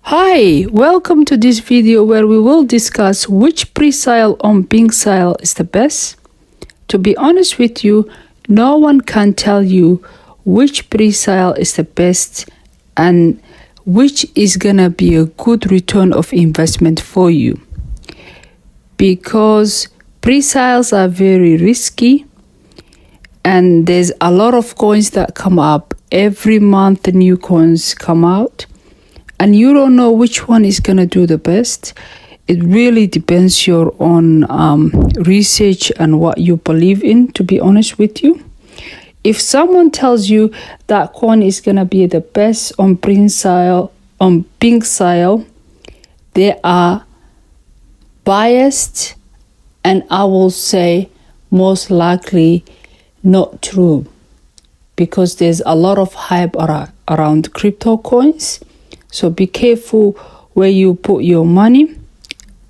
Hi, welcome to this video where we will discuss which presale on PinkSale is the best. To be honest with you, no one can tell you which presale is the best and which is gonna be a good return of investment for you, because presales are very risky and there's a lot of coins that come up every month. The new coins come out and you don't know which one is going to do the best. It really depends your own research and what you believe in, to be honest with you. If someone tells you that coin is going to be the best on PinkSale, they are biased, and I will say most likely not true, because there's a lot of hype around crypto coins. So be careful where you put your money,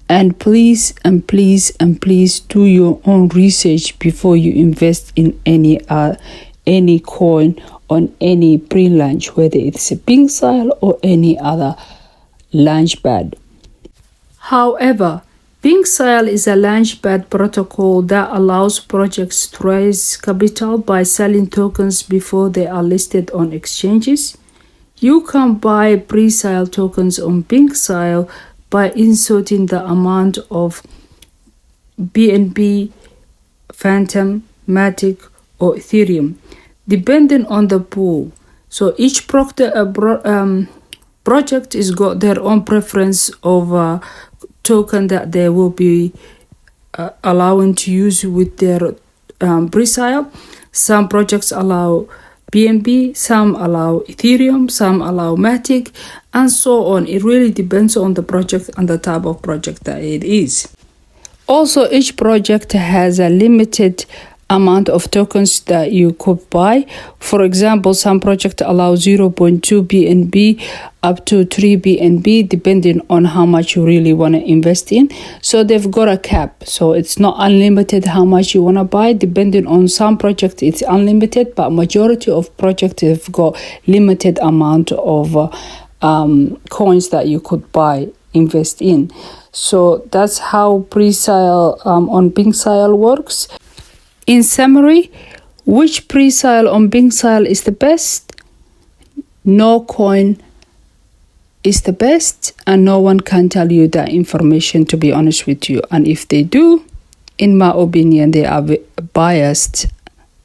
and please do your own research before you invest in any coin on any pre-launch, whether it's a PinkSale or any other launchpad. However, PinkSale is a launchpad protocol that allows projects to raise capital by selling tokens before they are listed on exchanges. You can buy presale tokens on PinkSale by inserting the amount of BNB, Phantom, Matic, or Ethereum, depending on the pool. So each project is got their own preference of token that they will be allowing to use with their presale. Some projects allow BNB, some allow Ethereum, some allow Matic, and so on. It really depends on the project and the type of project that it is. Also, each project has a limited amount of tokens that you could buy. For example, some projects allow 0.2 BNB up to 3 BNB, depending on how much you really want to invest in. So they've got a cap. So it's not unlimited how much you want to buy. Depending on some projects, it's unlimited, but majority of projects have got limited amount of coins that you could buy, invest in. So that's how presale on PinkSale works. In summary, which presale on PinkSale is the best? No coin is the best, and no one can tell you that information, to be honest with you. And if they do, in my opinion, they are biased,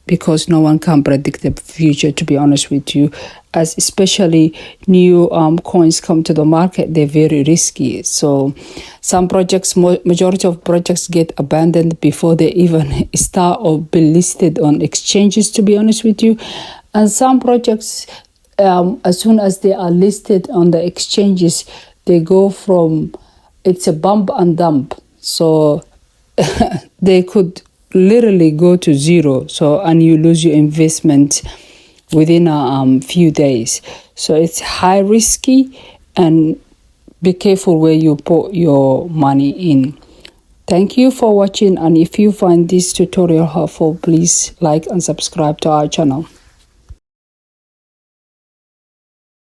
because no one can predict the future, to be honest with you. As especially new coins come to the market, they're very risky. So some projects, majority of projects get abandoned before they even start or be listed on exchanges, to be honest with you. And some projects, as soon as they are listed on the exchanges, they go from, it's a bump and dump. So they could literally go to zero. So, and you lose your investment within a few days. So it's high risky, and be careful where you put your money in. Thank you for watching, and if you find this tutorial helpful, please like and subscribe to our channel.